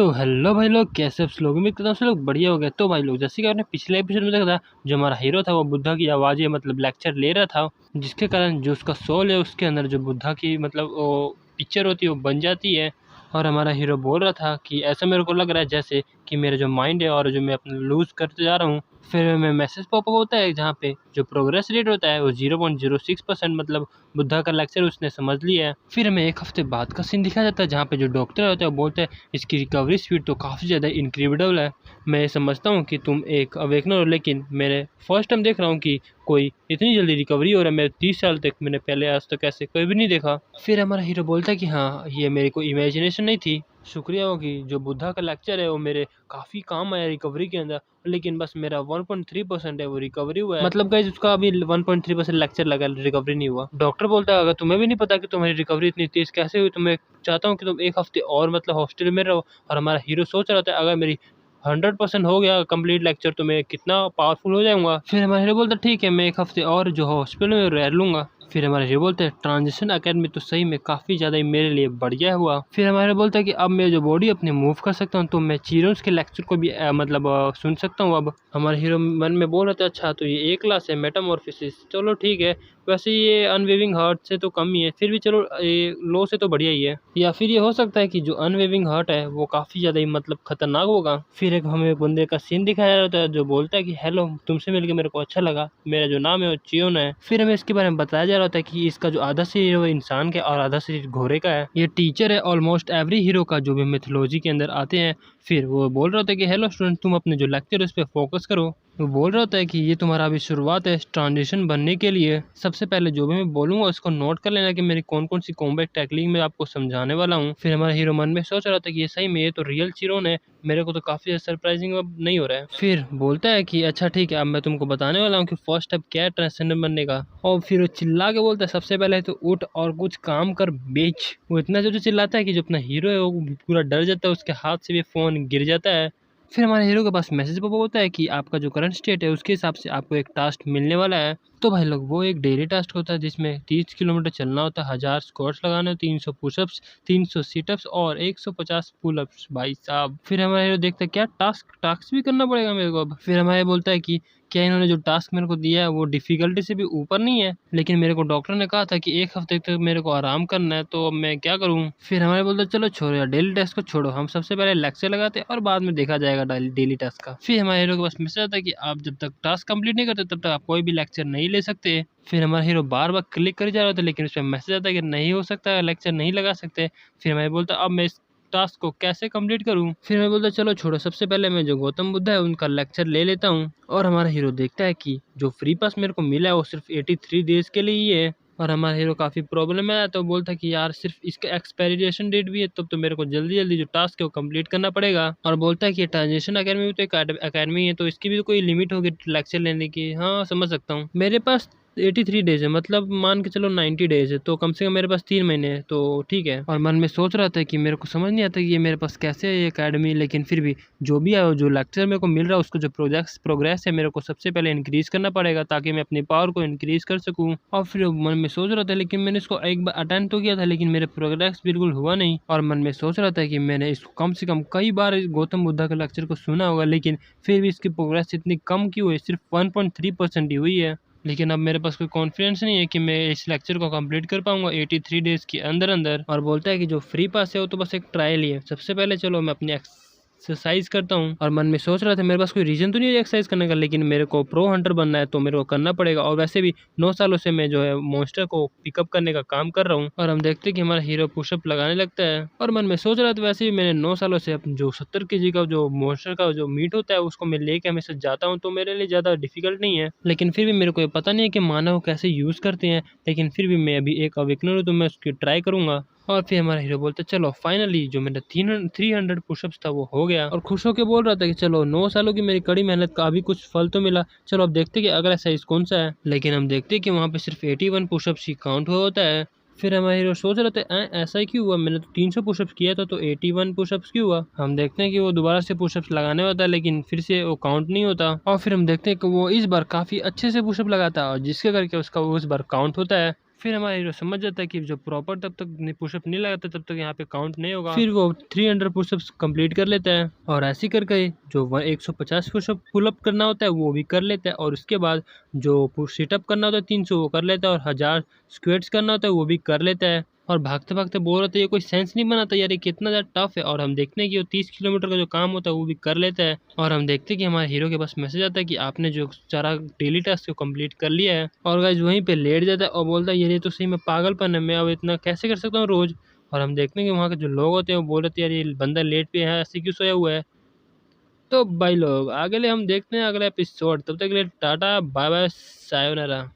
तो हेलो भाई लोग, कैसे आप लोग? उम्मीद करता हूँ सब लोग बढ़िया हो गए। तो भाई लोग, जैसे कि आपने पिछले एपिसोड में देखा था, जो हमारा हीरो था वो बुद्धा की आवाज़ें लेक्चर ले रहा था, जिसके कारण जो उसका सोल है उसके अंदर जो बुद्धा की वो पिक्चर होती है वो बन जाती है। और हमारा हीरो बोल रहा था कि ऐसा मेरे को लग रहा है जैसे कि मेरा जो माइंड है और जो मैं अपना लूज़ करते जा रहा हूँ। फिर मैं मैसेज पॉपअप होता है जहाँ पे जो प्रोग्रेस रेट होता है वो 0.06% बुद्धा का लेक्चर उसने समझ लिया है। फिर हमें एक हफ्ते बाद का सीन दिखाया जाता है जहाँ पे जो डॉक्टर होता है वो बोलते हैं इसकी रिकवरी स्पीड तो काफ़ी ज़्यादा इनक्रेडिबल है। मैं समझता हूँ कि तुम एक अवेकनर हो, लेकिन मैंने फर्स्ट टाइम देख रहा हूँ कि कोई इतनी जल्दी रिकवरी हो रहा है। मैं 30 साल तक मैंने पहले आज तक ऐसे कोई भी नहीं देखा। फिर हमारा हीरो बोलता है कि हाँ, ये मेरी कोई इमेजिनेशन नहीं थी, शुक्रिया होगी जो बुद्धा का लेक्चर है वो मेरे काफ़ी काम आया रिकवरी के अंदर। लेकिन बस मेरा 1.3% है वो रिकवरी हुआ है। गाइस उसका अभी 1.3% लेक्चर लगा, रिकवरी नहीं हुआ। डॉक्टर बोलता है अगर तुम्हें भी नहीं पता कि तुम्हारी रिकवरी इतनी तेज कैसे हुई तो मैं चाहता हूँ कि तुम एक हफ्ते और हॉस्टल में रहो। और हमारा हीरो सोच रहा था अगर मेरी 100% हो गया कंप्लीट लेक्चर तो मैं कितना पावरफुल हो जाऊंगा। फिर हमारा हीरो बोलता ठीक है, मैं एक हफ्ते और जो हॉस्पिटल में रह लूंगा। फिर हमारे हीरो बोलते हैं ट्रांजिशन अकेडमी तो सही में काफ़ी ज़्यादा ही मेरे लिए बढ़िया हुआ। फिर हमारे बोलता है कि अब मैं जो बॉडी अपनी मूव कर सकता हूँ तो मैं चीरोस के लेक्चर को भी सुन सकता हूँ। अब हमारे हीरो मन में बोल रहे थे अच्छा तो ये एक क्लास है मेटामॉर्फोसिस, चलो ठीक है। वैसे ये अनवेविंग हार्ट से तो कम ही है, फिर भी चलो ये लो से तो बढ़िया ही है। या फिर ये हो सकता है कि जो अनवेविंग हार्ट है वो काफ़ी ज़्यादा ही खतरनाक होगा। फिर एक हमें बंदे का सीन दिखाया जाता है जो बोलता है कि हेलो, तुमसे मिलकर मेरे को अच्छा लगा, मेरा जो नाम है वो चियोन है। फिर हमें इसके बारे में बताया जा रहा होता है कि इसका जो आधा शरीर है वो इंसान का और आधा शरीर घोड़े का है। ये टीचर है ऑलमोस्ट एवरी हीरो का जो भी मिथोलॉजी के अंदर आते हैं। फिर वो बोल रहा होता है कि हेलो स्टूडेंट, तुम अपने जो लेक्चर उस पर फोकस करो। वो बोल रहा होता है कि ये तुम्हारा अभी शुरुआत है ट्रांजिशन बनने के लिए। सबसे पहले जो भी मैं बोलूंगा उसको नोट कर लेना कि मेरी कौन कौन सी कॉम्बैट टेक्निक मैं आपको समझाने वाला हूँ। फिर हमारा हीरो मन में सोच रहा था कि ये सही में ये तो रियल चिरोन है, मेरे को तो काफी सरप्राइजिंग अब नहीं हो रहा है। फिर बोलता है कि अच्छा ठीक है, अब मैं तुमको बताने वाला हूँ कि फर्स्ट स्टेप क्या है ट्रांसजेंडर बनने का। और फिर वो चिल्ला के बोलता है सबसे पहले तो उठ और कुछ काम कर बेच। वो इतना जोर से चिल्लाता है कि जो अपना हीरो है वो पूरा डर जाता है, उसके हाथ से भी फोन गिर जाता है। फिर हमारे हीरो के पास मैसेज पॉपअप होता है कि आपका जो करंट स्टेट है उसके हिसाब से आपको एक टास्क मिलने वाला है। तो भाई लोग वो एक डेली टास्क होता है जिसमें 30 किलोमीटर चलना होता है, 1000 स्क्वाट्स लगाने, 300 पुशअप्स, 300 सीटअप्स और 150 पुलअप्स। भाई साहब, फिर हमारा हीरो देखता है क्या टास्क टास्क भी करना पड़ेगा मेरे को अब। फिर हमारे बोलता है कि क्या इन्होंने जो टास्क मेरे को दिया है वो डिफिकल्टी से भी ऊपर नहीं है, लेकिन मेरे को डॉक्टर ने कहा था कि एक हफ्ते तक मेरे को आराम करना है, तो अब मैं क्या करूं। फिर हमारे बोलते चलो छोड़ो यार, डेली टास्क को छोड़ो, हम सबसे पहले लेक्चर लगाते हैं और बाद में देखा जाएगा डेली टास्क का। फिर हमारे हीरो के पास मैसेज आता है कि आप जब तक टास्क कंप्लीट नहीं करते तब तक आप कोई भी लेक्चर नहीं ले सकते। फिर हमारा हीरो बार बार क्लिक कर जा रहा था लेकिन उस पर मैसेज आता है कि नहीं हो सकता, लेक्चर नहीं लगा सकते। फिर हमारे बोलता अब मैं टास्क को कैसे कंप्लीट करूं। फिर मैं बोलता चलो छोड़ो, सबसे पहले मैं जो गौतम बुद्ध है उनका लेक्चर ले लेता हूं। और हमारा हीरो देखता है कि जो फ्री पास मेरे को मिला है वो सिर्फ 83 डेज के लिए ही है। और हमारा हीरो काफ़ी प्रॉब्लम में आया तो बोलता है कि यार सिर्फ इसका एक्सपायरेशन डेट भी है, तब तो मेरे को जल्दी जल्दी जो टास्क है वो कंप्लीट करना पड़ेगा। और बोलता है कि ट्रांजेक्शन अकेडमी भी तो एक अकेडमी है, तो इसकी भी तो कोई लिमिट होगी लेक्चर लेने की। हाँ समझ सकता हूँ, मेरे पास 83 डेज है, मान के चलो 90 डेज है, तो कम से कम मेरे पास 3 महीने है, तो ठीक है। और मन में सोच रहा था कि मेरे को समझ नहीं आता कि ये मेरे पास कैसे है ये अकेडमी, लेकिन फिर भी जो भी है जो लेक्चर मेरे को मिल रहा है उसको जो प्रोग्रेस है मेरे को सबसे पहले इंक्रीज करना पड़ेगा ताकि मैं अपनी पावर को इंक्रीज कर सकूं। और फिर मन में सोच रहा था लेकिन मैंने इसको एक बार अटेम्प्ट तो किया था लेकिन मेरे प्रोग्रेस बिल्कुल हुआ नहीं। और मन में सोच रहा था कि मैंने इसको कम से कम कई बार गौतम बुद्धा के लेक्चर को सुना होगा, लेकिन फिर भी इसकी प्रोग्रेस इतनी कम क्यों हुई, सिर्फ 1.3% ही हुई है। लेकिन अब मेरे पास कोई कॉन्फिडेंस नहीं है कि मैं इस लेक्चर को कंप्लीट कर पाऊंगा 83 डेज के अंदर अंदर। और बोलता है कि जो फ्री पास है वो तो बस एक ट्रायल ही है, सबसे पहले चलो मैं अपनी एक्सरसाइज करता हूँ। और मन में सोच रहा था मेरे पास कोई रीजन तो नहीं है एक्सरसाइज करने का, लेकिन मेरे को प्रो हंटर बनना है तो मेरे को करना पड़ेगा। और वैसे भी 9 सालों से मैं जो है मॉन्स्टर को पिकअप करने का काम कर रहा हूँ। और हम देखते हैं कि हमारा हीरो पुशअप लगाने लगता है। और मन में सोच रहा था वैसे भी मैंने 9 सालों से जो 70 kg का जो मॉन्स्टर का जो मीट होता है उसको मैं लेके हमेशा जाता हूँ, तो मेरे लिए ज़्यादा डिफिकल्ट नहीं है। लेकिन फिर भी मेरे को ये पता नहीं है कि मानव कैसे यूज़ करते हैं, लेकिन फिर भी मैं अभी एक अवेकनर हूँ तो मैं उसकी ट्राई करूंगा। और फिर हमारा हीरो बोलता चलो फाइनली जो मेरा 300 पुशअप्स था वो हो गया। और खुश होकर बोल रहा था कि चलो 9 सालों की मेरी कड़ी मेहनत का अभी कुछ फल तो मिला, चलो अब देखते कि अगला साइज कौन सा है। लेकिन हम देखते कि वहाँ पे सिर्फ 81 पुशअप्स ही काउंट हुआ होता है। फिर हमारा हीरो सोच रहे थे ऐसा ही क्यों हुआ, मैंने तो 300 पुशअप्स किया था तो 81 पुशअप्स क्यों हुआ। हम देखते हैं कि वो दोबारा से पुशअप्स लगाने होता है लेकिन फिर से वो काउंट नहीं होता। और फिर हम देखते हैं कि वो इस बार काफ़ी अच्छे से पुशअप लगाता है और जिसके करके उसका उस बार काउंट होता है। फिर हमारा हीरो समझ जाता है कि जो प्रॉपर तब तक पुशअप नहीं लगाता तब तक यहाँ पे काउंट नहीं होगा। फिर वो 300 पुशअप्स कंप्लीट कर लेता है और ऐसे करके जो 150 पुशअप पुलअप करना होता है वो भी कर लेता है, और उसके बाद जो सिटअप करना होता है 300 वो कर लेता है, और 1000 स्क्वेट्स करना होता है वो भी कर लेता है। और भागते भागते बोल रहे थे ये कोई सेंस नहीं बनाता यार, ये कितना ज़्यादा टफ है। और हम देखते हैं कि वो 30 किलोमीटर का जो काम होता है वो भी कर लेता है। और हम देखते हैं कि हमारे हीरो के पास मैसेज आता है कि आपने जो सारा डेली टास्क को कंप्लीट कर लिया है। और गाइस वहीं पे लेट जाता है और बोलता है ये तो सही में पागलपन है, मैं अब इतना कैसे कर सकता हूँ रोज। और हम देखते हैं कि वहाँ के जो लोग होते हैं वो बोल रहे थे यार ये बंदा लेट पे है, ऐसे क्यों सोया हुआ है। तो भाई लोग अगले हम देखते हैं अगले एपिसोड, तब तक के लिए टाटा बाय बाय सायोनारा।